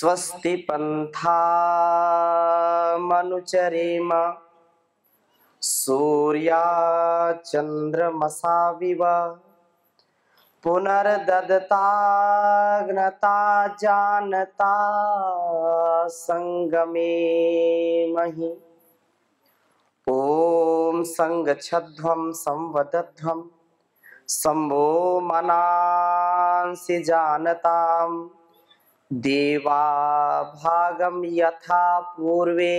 स्वस्ति पन्थामनुचरेम सूर्या चन्द्रमसाविव पुनर्ददताग्नता जानता संगमे महि। ओम संगच्छध्वं संवदध्वं संभो मनांसि जानताम् देवा भागम यथा पूर्वे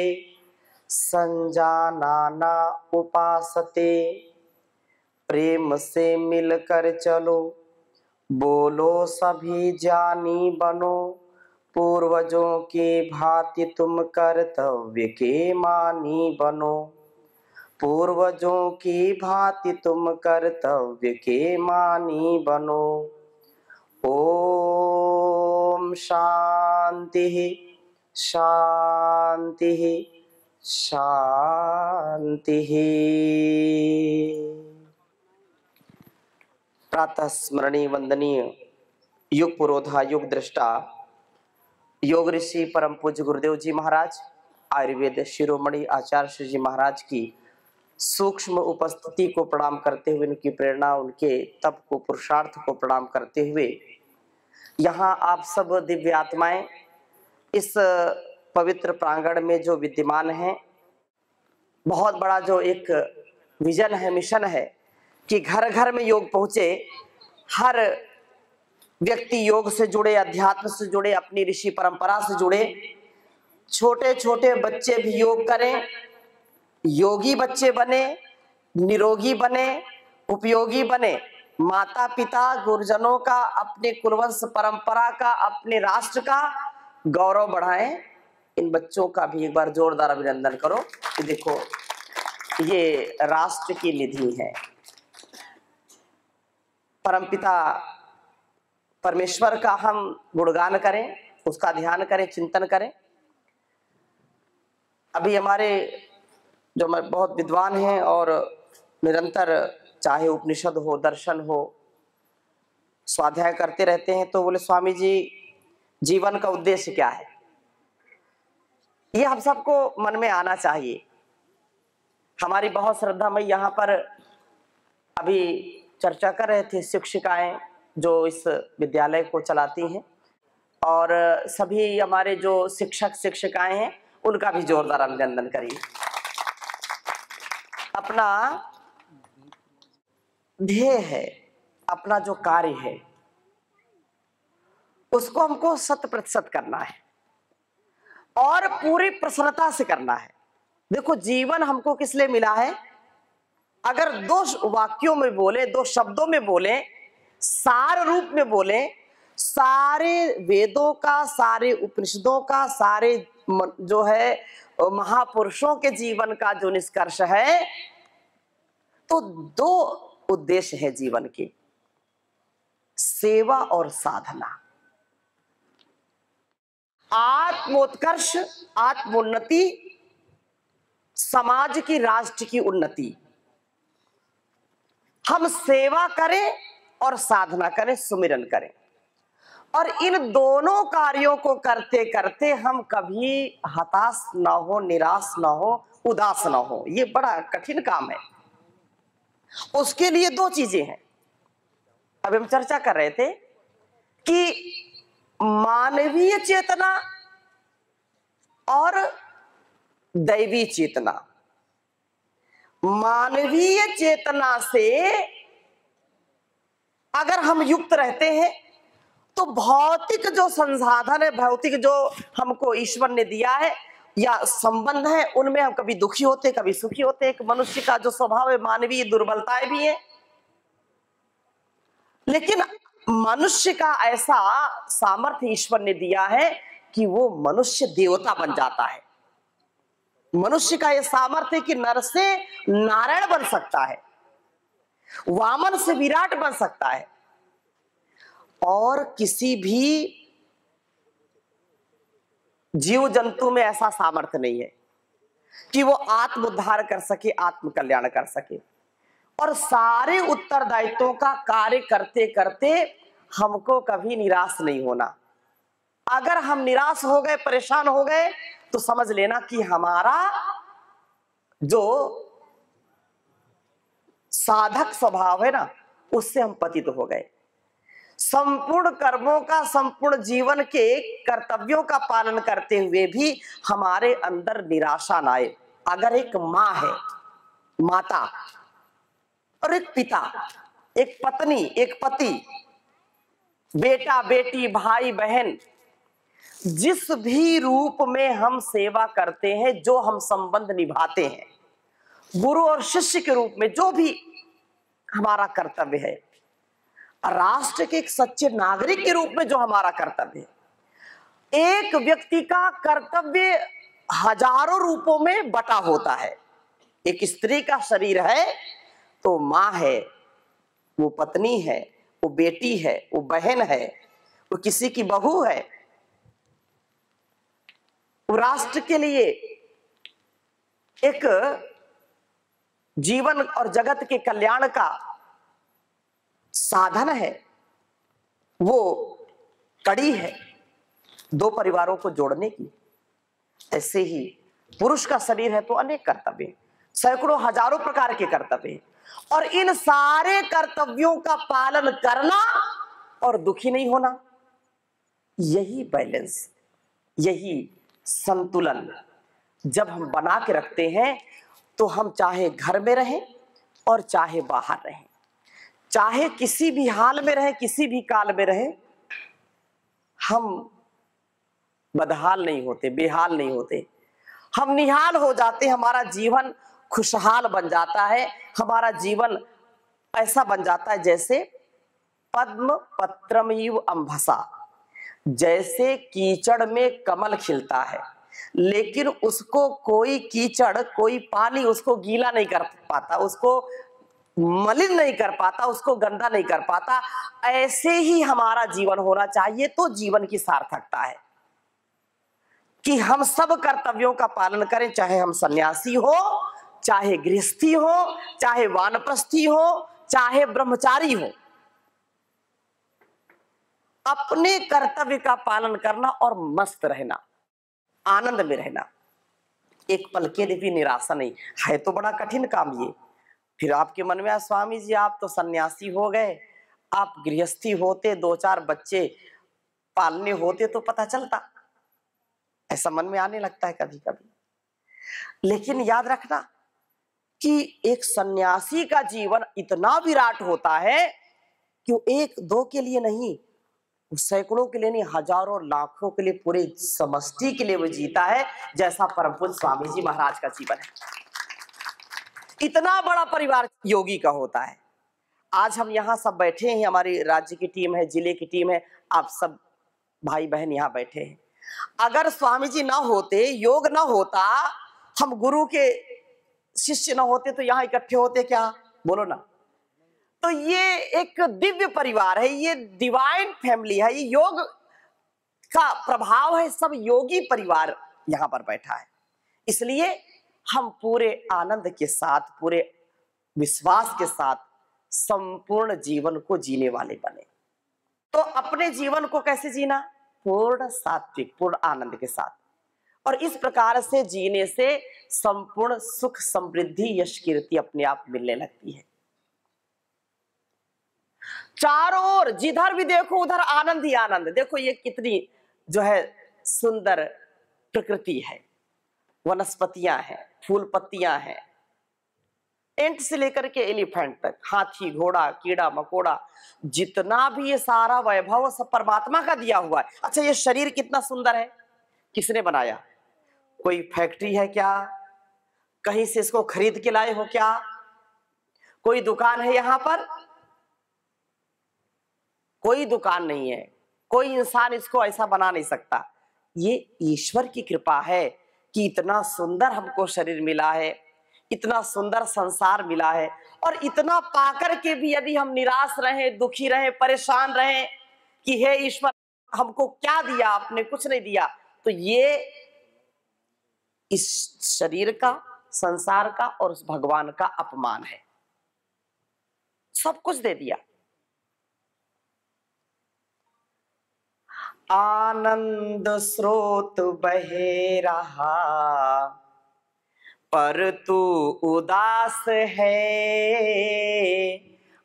संजानाना उपासते। प्रेम से मिलकर चलो बोलो सभी जानी बनो पूर्वजों के भांति तुम कर्तव्य के मानी बनो पूर्वजों की भांति तुम कर्तव्य के मानी बनो। ओम शांति शांति शांति। प्रातः स्मरणीय वंदनीय युग पुरोधा युग दृष्टा योग ऋषि परम पूज्य गुरुदेव जी महाराज आयुर्वेद शिरोमणि आचार्य श्री जी महाराज की सूक्ष्म उपस्थिति को प्रणाम करते हुए, उनकी प्रेरणा, उनके तप को, पुरुषार्थ को प्रणाम करते हुए यहाँ आप सब दिव्य आत्माएं इस पवित्र प्रांगण में जो विद्यमान हैं, बहुत बड़ा जो एक विजन है, मिशन है कि घर घर में योग पहुंचे, हर व्यक्ति योग से जुड़े, अध्यात्म से जुड़े, अपनी ऋषि परंपरा से जुड़े, छोटे छोटे बच्चे भी योग करें, योगी बच्चे बने, निरोगी बने, उपयोगी बने, माता पिता गुरुजनों का, अपने कुलवंश परंपरा का, अपने राष्ट्र का गौरव बढ़ाएं। इन बच्चों का भी एक बार जोरदार अभिनंदन करो कि देखो ये राष्ट्र की निधि है। परमपिता परमेश्वर का हम गुणगान करें, उसका ध्यान करें, चिंतन करें। अभी हमारे जो बहुत विद्वान हैं और निरंतर चाहे उपनिषद हो, दर्शन हो, स्वाध्याय करते रहते हैं, तो बोले स्वामी जी जीवन का उद्देश्य क्या है? ये हम सबको मन में आना चाहिए। हमारी बहुत श्रद्धा में यहाँ पर अभी चर्चा कर रहे थे शिक्षिकाएं जो इस विद्यालय को चलाती हैं, और सभी हमारे जो शिक्षक शिक्षिकाएं हैं उनका भी जोरदार अभिनंदन करिए। अपना ध्येय है, अपना जो कार्य है उसको हमको 100% करना है और पूरी प्रसन्नता से करना है। देखो जीवन हमको किस लिए मिला है? अगर 2 वाक्यों में बोले, 2 शब्दों में बोले, सार रूप में बोले, सारे वेदों का, सारे उपनिषदों का, सारे जो है महापुरुषों के जीवन का जो निष्कर्ष है, तो 2 उद्देश्य है जीवन के, सेवा और साधना। आत्मोत्कर्ष, आत्मोन्नति, समाज की, राष्ट्र की उन्नति। हम सेवा करें और साधना करें, सुमिरन करें, और इन दोनों कार्यों को करते करते हम कभी हताश ना हो, निराश ना हो, उदास ना हो। ये बड़ा कठिन काम है। उसके लिए 2 चीजें हैं। अब हम चर्चा कर रहे थे कि मानवीय चेतना और दैवी चेतना। मानवीय चेतना से अगर हम युक्त रहते हैं तो भौतिक जो संसाधन है, भौतिक जो हमको ईश्वर ने दिया है या संबंध है, उनमें हम कभी दुखी होते, कभी सुखी होते। एक मनुष्य का जो स्वभाव है, मानवीय दुर्बलताएं भी है, लेकिन मनुष्य का ऐसा सामर्थ्य ईश्वर ने दिया है कि वो मनुष्य देवता बन जाता है। मनुष्य का यह सामर्थ्य कि नर से नारायण बन सकता है, वामन से विराट बन सकता है, और किसी भी जीव जंतु में ऐसा सामर्थ्य नहीं है कि वो आत्म उद्धार कर सके, आत्म कल्याण कर सके। और सारे उत्तरदायित्वों का कार्य करते करते हमको कभी निराश नहीं होना। अगर हम निराश हो गए, परेशान हो गए, तो समझ लेना कि हमारा जो साधक स्वभाव है ना, उससे हम पतित हो गए। संपूर्ण कर्मों का, संपूर्ण जीवन के कर्तव्यों का पालन करते हुए भी हमारे अंदर निराशा ना आए। अगर एक माँ है, माता, और एक पिता, एक पत्नी, एक पति, बेटा बेटी, भाई बहन, जिस भी रूप में हम सेवा करते हैं, जो हम संबंध निभाते हैं, गुरु और शिष्य के रूप में जो भी हमारा कर्तव्य है, राष्ट्र के एक सच्चे नागरिक के रूप में जो हमारा कर्तव्य है, एक व्यक्ति का कर्तव्य हजारों रूपों में बटा होता है। एक स्त्री का शरीर है तो माँ है, वो पत्नी है, वो बेटी है, वो बहन है, वो किसी की बहू है, वो राष्ट्र के लिए एक जीवन और जगत के कल्याण का साधन है, वो कड़ी है दो परिवारों को जोड़ने की। ऐसे ही पुरुष का शरीर है तो अनेक कर्तव्य, सैकड़ों हजारों प्रकार के कर्तव्य, और इन सारे कर्तव्यों का पालन करना और दुखी नहीं होना, यही बैलेंस, यही संतुलन जब हम बना के रखते हैं, तो हम चाहे घर में रहें और चाहे बाहर रहें, चाहे किसी भी हाल में रहें, किसी भी काल में रहें, हम बदहाल नहीं होते, बेहाल नहीं होते, हम निहाल हो जाते। हमारा जीवन खुशहाल बन जाता है, हमारा जीवन ऐसा बन जाता है जैसे पद्म पत्रमिव अंभसा, जैसे कीचड़ में कमल खिलता है, लेकिन उसको कोई कीचड़, कोई पानी उसको गीला नहीं कर पाता, उसको मलिन नहीं कर पाता, उसको गंदा नहीं कर पाता। ऐसे ही हमारा जीवन होना चाहिए, तो जीवन की सार्थकता है कि हम सब कर्तव्यों का पालन करें, चाहे हम सन्यासी हो, चाहे गृहस्थी हो, चाहे वानप्रस्थी हो, चाहे ब्रह्मचारी हो, अपने कर्तव्य का पालन करना और मस्त रहना, आनंद में रहना, एक पल के लिए भी निराशा नहीं है। तो बड़ा कठिन काम ये। फिर आपके मन में, स्वामी जी आप तो सन्यासी हो गए, आप गृहस्थी होते, दो चार बच्चे पालने होते तो पता चलता, ऐसा मन में आने लगता है कभी कभी। लेकिन याद रखना कि एक सन्यासी का जीवन इतना विराट होता है कि वो एक दो के लिए नहीं, सैकड़ों के लिए नहीं, हजारों लाखों के लिए, पूरे समष्टि के लिए वो जीता है, जैसा परम पूज्य स्वामी जी महाराज का जीवन है। इतना बड़ा परिवार योगी का होता है। आज हम यहाँ सब बैठे हैं, हमारी राज्य की टीम है, जिले की टीम है, आप सब भाई बहन यहाँ बैठे हैं। अगर स्वामी जी ना होते, योग ना होता, हम गुरु के शिष्य ना होते, तो यहाँ इकट्ठे होते क्या? बोलो ना। तो ये एक दिव्य परिवार है, ये डिवाइन फैमिली है, ये योग का प्रभाव है, सब योगी परिवार यहाँ पर बैठा है। इसलिए हम पूरे आनंद के साथ, पूरे विश्वास के साथ संपूर्ण जीवन को जीने वाले बने। तो अपने जीवन को कैसे जीना? पूर्ण सात्विक, पूर्ण आनंद के साथ, और इस प्रकार से जीने से संपूर्ण सुख, समृद्धि, यश, कीर्ति अपने आप मिलने लगती है। चारों ओर जिधर भी देखो उधर आनंद ही आनंद। देखो ये कितनी जो है सुंदर प्रकृति है, वनस्पतियां हैं, फूल पत्तियां हैं, एंट से लेकर के एलिफेंट तक, हाथी, घोड़ा, कीड़ा मकोड़ा, जितना भी ये सारा वैभव सब परमात्मा का दिया हुआ है। अच्छा, ये शरीर कितना सुंदर है, किसने बनाया? कोई फैक्ट्री है क्या? कहीं से इसको खरीद के लाए हो क्या? कोई दुकान है यहाँ पर? कोई दुकान नहीं है, कोई इंसान इसको ऐसा बना नहीं सकता। ये ईश्वर की कृपा है कि इतना सुंदर हमको शरीर मिला है, इतना सुंदर संसार मिला है, और इतना पाकर के भी यदि हम निराश रहें, दुखी रहें, परेशान रहें कि हे ईश्वर हमको क्या दिया आपने? कुछ नहीं दिया, तो ये इस शरीर का, संसार का और उस भगवान का अपमान है। सब कुछ दे दिया। आनंद स्रोत बहे रहा पर तू उदास है।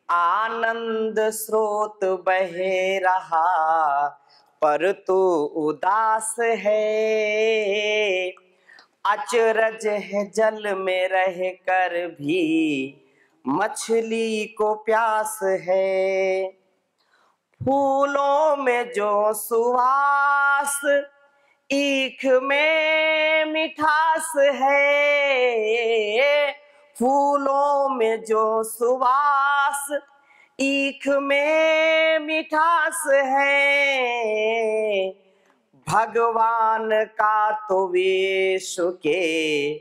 आनंद स्रोत बहे रहा पर तू उदास है। अचरज है जल में रह कर भी मछली को प्यास है। फूलों में जो सुवास ईख में मिठास है। फूलों में जो सुवास ईख में मिठास है। भगवान का तो विश्व के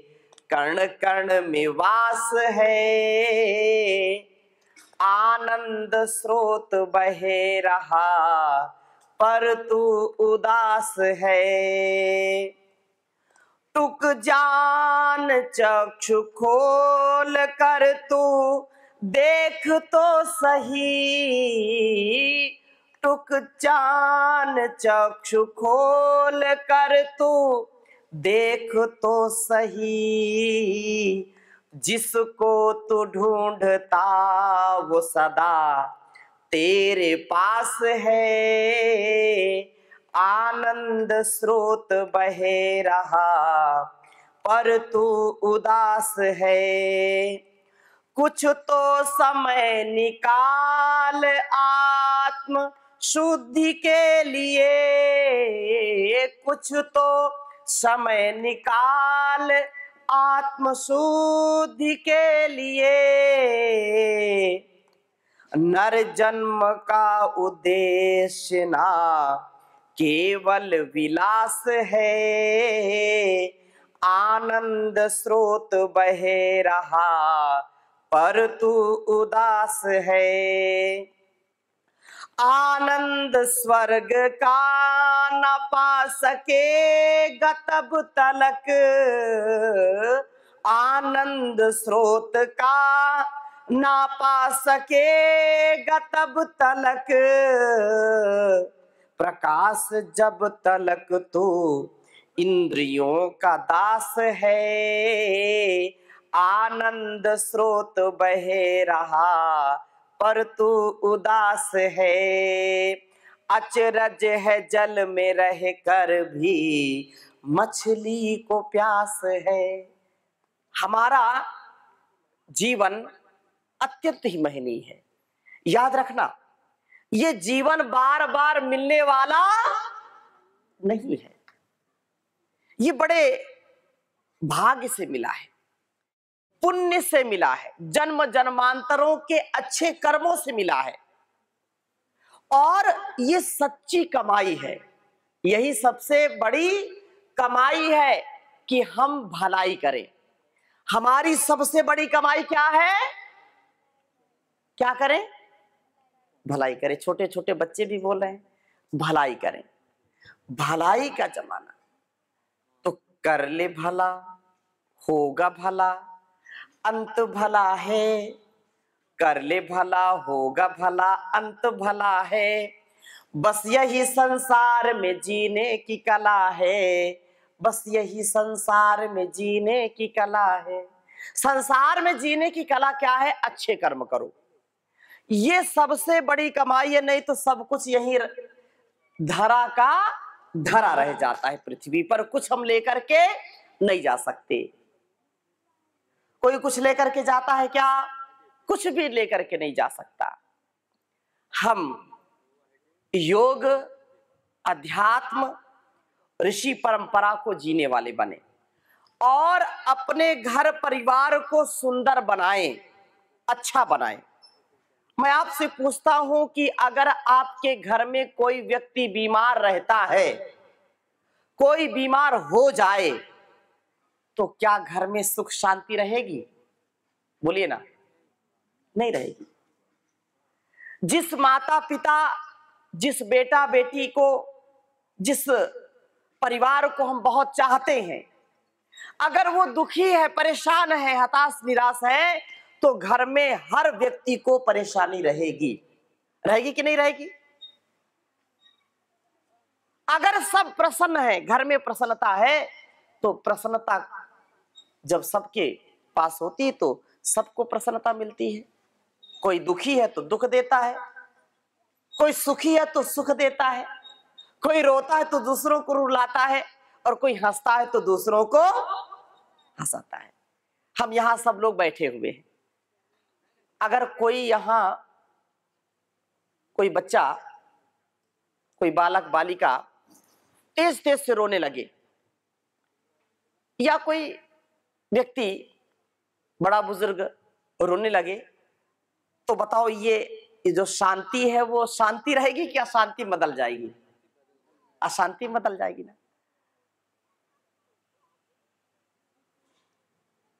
कण कण में वास है। आनंद स्रोत बहे रहा पर तू उदास है। टुक जान चक्षु खोल कर तू देख तो सही। टुक जान चक्षु खोल कर तू देख तो सही। जिसको तू ढूंढता वो सदा तेरे पास है। आनंद स्रोत बहे रहा पर तू उदास है। कुछ तो समय निकाल आत्म शुद्धि के लिए। कुछ तो समय निकाल आत्म शुद्धि के लिए। नर जन्म का उद्देश्य ना केवल विलास है। आनंद स्रोत बहे रहा पर तू उदास है। आनंद स्वर्ग का न पा सकेगा तब तलक। आनंद स्रोत का न पा सकेगा तब तलक। प्रकाश जब तलक तू इंद्रियों का दास है। आनंद स्रोत बहे रहा पर तू उदास है। अचरज है जल में रह कर भी मछली को प्यास है। हमारा जीवन अत्यंत ही महनीय है। याद रखना, ये जीवन बार बार मिलने वाला नहीं है। ये बड़े भाग्य से मिला है, पुण्य से मिला है, जन्म जन्मांतरों के अच्छे कर्मों से मिला है। और ये सच्ची कमाई है। यही सबसे बड़ी कमाई है कि हम भलाई करें। हमारी सबसे बड़ी कमाई क्या है? क्या करें? भलाई करें। छोटे छोटे बच्चे भी बोल रहे हैं भलाई करें। भलाई का जमाना, तो कर ले भला होगा भला, अंत भला है। कर ले भला होगा भला, अंत भला है। बस यही संसार में जीने की कला है। बस यही संसार में जीने की कला है। संसार में जीने की कला क्या है? अच्छे कर्म करो। ये सबसे बड़ी कमाई है। नहीं तो सब कुछ यही धरा का धरा रह जाता है। पृथ्वी पर कुछ हम लेकर के नहीं जा सकते। कोई कुछ लेकर के जाता है क्या? कुछ भी लेकर के नहीं जा सकता। हम योग, अध्यात्म, ऋषि परंपरा को जीने वाले बने और अपने घर परिवार को सुंदर बनाएं, अच्छा बनाएं। मैं आपसे पूछता हूं कि अगर आपके घर में कोई व्यक्ति बीमार रहता है, कोई बीमार हो जाए, तो क्या घर में सुख शांति रहेगी? बोलिए ना, नहीं रहेगी। जिस माता पिता, जिस बेटा बेटी को, जिस परिवार को हम बहुत चाहते हैं, अगर वो दुखी है, परेशान है, हताश निराश है, तो घर में हर व्यक्ति को परेशानी रहेगी। रहेगी कि नहीं रहेगी? अगर सब प्रसन्न है, घर में प्रसन्नता है, तो प्रसन्नता जब सबके पास होती है तो सबको प्रसन्नता मिलती है। कोई दुखी है तो दुख देता है, कोई सुखी है तो सुख देता है, कोई रोता है तो दूसरों को रुलाता है, और कोई हंसता है तो दूसरों को हंसाता है। हम यहां सब लोग बैठे हुए हैं। अगर कोई यहां कोई बच्चा, कोई बालक बालिका तेज तेज से रोने लगे, या कोई व्यक्ति बड़ा बुजुर्ग रोने लगे, तो बताओ ये जो शांति है वो शांति रहेगी कि अशांति बदल जाएगी? अशांति बदल जाएगी ना।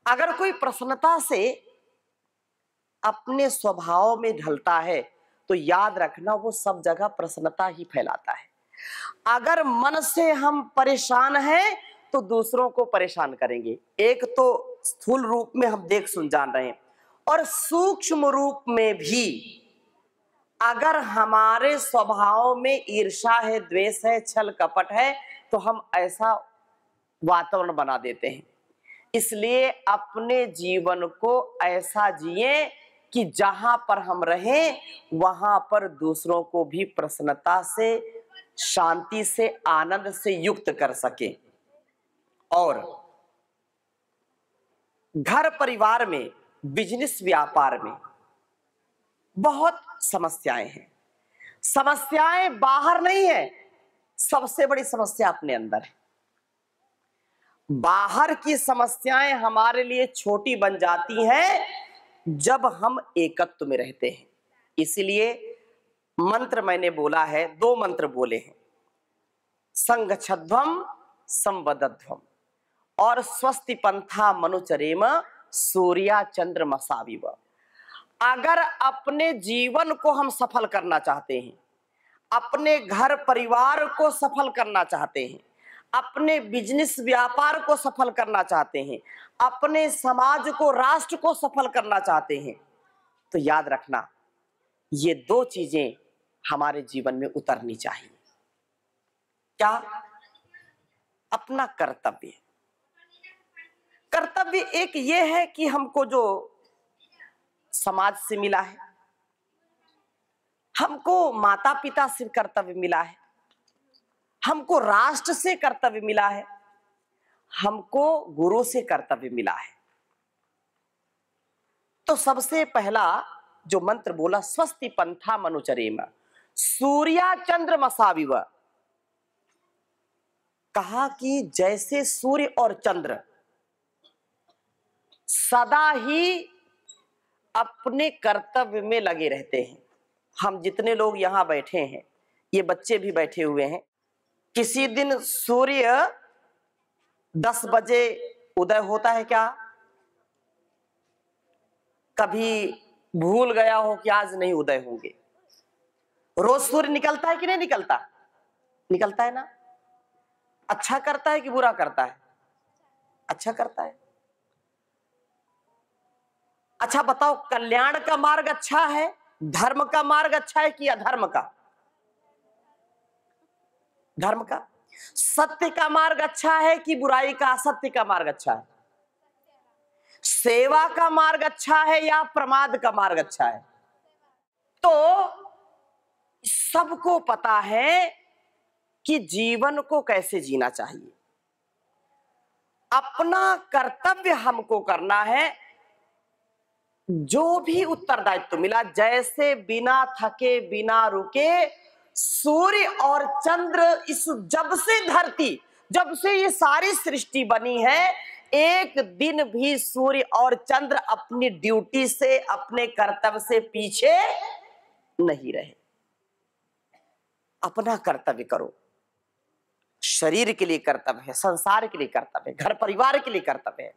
अगर कोई प्रसन्नता से अपने स्वभाव में ढलता है तो याद रखना वो सब जगह प्रसन्नता ही फैलाता है। अगर मन से हम परेशान हैं तो दूसरों को परेशान करेंगे। एक तो स्थूल रूप में हम देख सुन जान रहे हैं, और सूक्ष्म रूप में भी अगर हमारे स्वभाव में ईर्ष्या है, द्वेष है, छल कपट है, तो हम ऐसा वातावरण बना देते हैं। इसलिए अपने जीवन को ऐसा जिए कि जहां पर हम रहें वहां पर दूसरों को भी प्रसन्नता से, शांति से, आनंद से युक्त कर सके। और घर परिवार में, बिजनेस व्यापार में बहुत समस्याएं हैं। समस्याएं बाहर नहीं है, सबसे बड़ी समस्या अपने अंदर है। बाहर की समस्याएं हमारे लिए छोटी बन जाती हैं जब हम एकत्व में रहते हैं। इसलिए मंत्र मैंने बोला है, 2 मंत्र बोले हैं, संगच्छध्वम संवदध्वम और स्वस्ति पंथा मनुचरेम सूर्या चंद्रमसाविव। अगर अपने जीवन को हम सफल करना चाहते हैं, अपने घर परिवार को सफल करना चाहते हैं, अपने बिजनेस व्यापार को सफल करना चाहते हैं, अपने समाज को, राष्ट्र को सफल करना चाहते हैं, तो याद रखना ये 2 चीजें हमारे जीवन में उतरनी चाहिए। क्या? अपना कर्तव्य। कर्तव्य एक ये है कि हमको जो समाज से मिला है, हमको माता पिता से कर्तव्य मिला है, हमको राष्ट्र से कर्तव्य मिला है, हमको गुरु से कर्तव्य मिला है। तो सबसे पहला जो मंत्र बोला, स्वस्ति पंथा मनुचरेम सूर्या चंद्रमसाविव, कहा कि जैसे सूर्य और चंद्र सदा ही अपने कर्तव्य में लगे रहते हैं। हम जितने लोग यहां बैठे हैं, ये बच्चे भी बैठे हुए हैं, किसी दिन सूर्य 10 बजे उदय होता है क्या? कभी भूल गया हो कि आज नहीं उदय होंगे? रोज सूर्य निकलता है कि नहीं निकलता? निकलता है ना। अच्छा करता है कि बुरा करता है? अच्छा करता है। अच्छा बताओ, कल्याण का मार्ग अच्छा है, धर्म का मार्ग अच्छा है कि अधर्म का? धर्म का। सत्य का मार्ग अच्छा है कि बुराई का, असत्य का मार्ग अच्छा है? सेवा का मार्ग अच्छा है या प्रमाद का मार्ग अच्छा है? तो सबको पता है कि जीवन को कैसे जीना चाहिए। अपना कर्तव्य हमको करना है। जो भी उत्तरदायित्व मिला, जैसे बिना थके बिना रुके सूर्य और चंद्र, इस जब से धरती, जब से ये सारी सृष्टि बनी है, एक दिन भी सूर्य और चंद्र अपनी ड्यूटी से, अपने कर्तव्य से पीछे नहीं रहे। अपना कर्तव्य करो। शरीर के लिए कर्तव्य है, संसार के लिए कर्तव्य है, घर परिवार के लिए कर्तव्य है।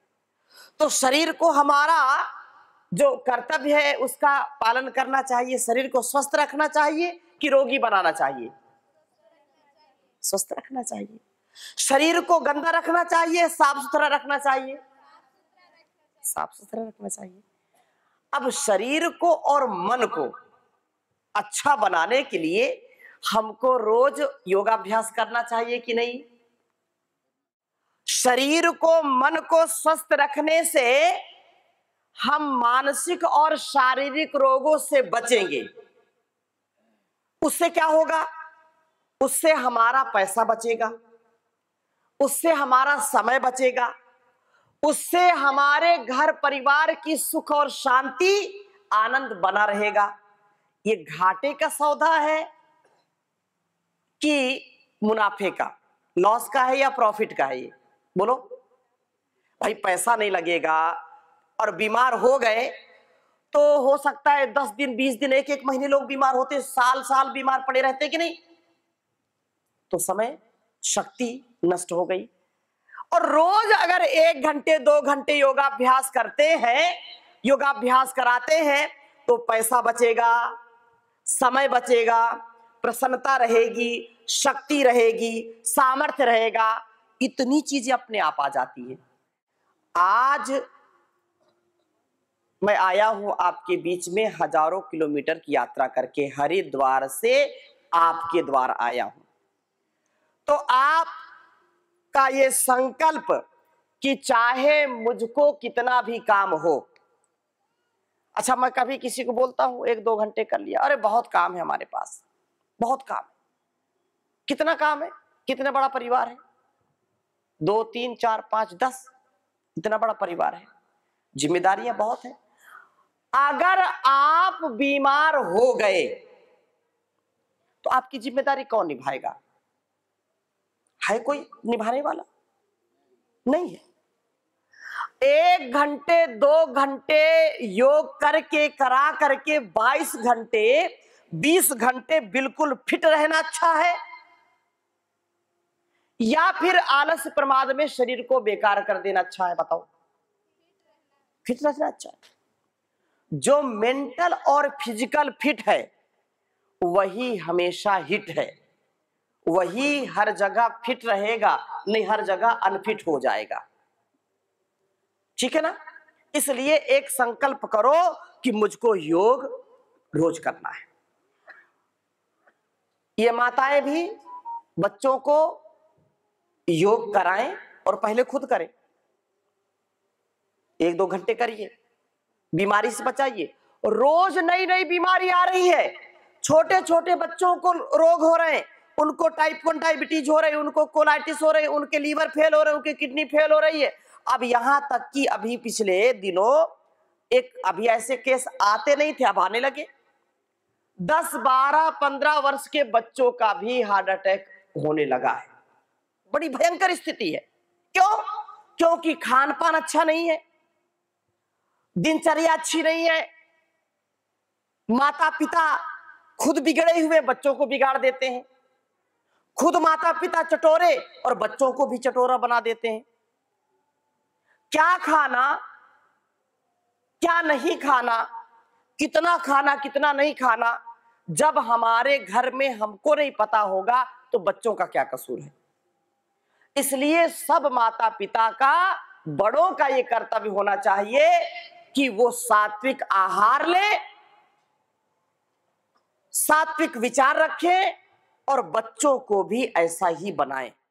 तो शरीर को हमारा जो कर्तव्य है उसका पालन करना चाहिए। शरीर को स्वस्थ रखना चाहिए कि रोगी बनाना चाहिए? स्वस्थ रखना चाहिए। शरीर को गंदा रखना चाहिए, साफ सुथरा रखना चाहिए? साफ सुथरा रखना चाहिए। अब शरीर को और मन को अच्छा बनाने के लिए हमको रोज योगाभ्यास करना चाहिए कि नहीं? शरीर को, मन को स्वस्थ रखने से हम मानसिक और शारीरिक रोगों से बचेंगे। उससे क्या होगा? उससे हमारा पैसा बचेगा, उससे हमारा समय बचेगा, उससे हमारे घर परिवार की सुख और शांति, आनंद बना रहेगा। ये घाटे का सौदा है कि मुनाफे का, लॉस का है या प्रॉफिट का है? ये बोलो भाई। पैसा नहीं लगेगा और बीमार हो गए तो हो सकता है 10 दिन, 20 दिन, एक एक महीने लोग बीमार होते, साल साल बीमार पड़े रहते कि नहीं? तो समय, शक्ति नष्ट हो गई। और रोज अगर 1 घंटे 2 घंटे योगाभ्यास करते हैं, योगाभ्यास कराते हैं, तो पैसा बचेगा, समय बचेगा, प्रसन्नता रहेगी, शक्ति रहेगी, सामर्थ्य रहेगा। इतनी चीजें अपने आप आ जाती है। आज मैं आया हूं आपके बीच में, हजारों किलोमीटर की यात्रा करके हरिद्वार से आपके द्वार आया हूं। तो आपका ये संकल्प कि चाहे मुझको कितना भी काम हो। अच्छा, मैं कभी किसी को बोलता हूं 1-2 घंटे कर लिया, अरे बहुत काम है हमारे पास, बहुत काम है। कितना काम है? कितना बड़ा परिवार है? 2, 3, 4, 5, 10, इतना बड़ा परिवार है, जिम्मेदारियां बहुत है। अगर आप बीमार हो गए तो आपकी जिम्मेदारी कौन निभाएगा? है कोई निभाने वाला? नहीं है। 1 घंटे 2 घंटे योग करके, करा करके 22 घंटे 20 घंटे बिल्कुल फिट रहना अच्छा है, या फिर आलस प्रमाद में शरीर को बेकार कर देना अच्छा है? बताओ। फिट रहना अच्छा है। जो मेंटल और फिजिकल फिट है वही हमेशा हिट है, वही हर जगह फिट रहेगा, नहीं हर जगह अनफिट हो जाएगा। ठीक है ना? इसलिए एक संकल्प करो कि मुझको योग रोज करना है। ये माताएं भी बच्चों को योग कराएं और पहले खुद करें। 1-2 घंटे करिए, बीमारी से बचाइए। रोज नई नई बीमारी आ रही है, छोटे छोटे बच्चों को रोग हो रहे हैं, उनको टाइप 1 डायबिटीज हो रही है, उनको कोलाइटिस हो रही है, उनके लीवर फेल हो रहे हैं, उनकी किडनी फेल हो रही है। अब यहां तक कि अभी पिछले दिनों अभी ऐसे केस आते नहीं थे, अब आने लगे। 10, 12, 15 वर्ष के बच्चों का भी हार्ट अटैक होने लगा है। बड़ी भयंकर स्थिति है। क्यों? क्योंकि खान पान अच्छा नहीं है, दिनचर्या अच्छी नहीं है, माता पिता खुद बिगड़े हुए बच्चों को बिगाड़ देते हैं, खुद माता पिता चटोरे और बच्चों को भी चटोरा बना देते हैं। क्या खाना, क्या नहीं खाना, कितना खाना, कितना नहीं खाना, जब हमारे घर में हमको नहीं पता होगा तो बच्चों का क्या कसूर है? इसलिए सब माता पिता का, बड़ों का ये कर्तव्य होना चाहिए कि वो सात्विक आहार ले, सात्विक विचार रखें और बच्चों को भी ऐसा ही बनाएं।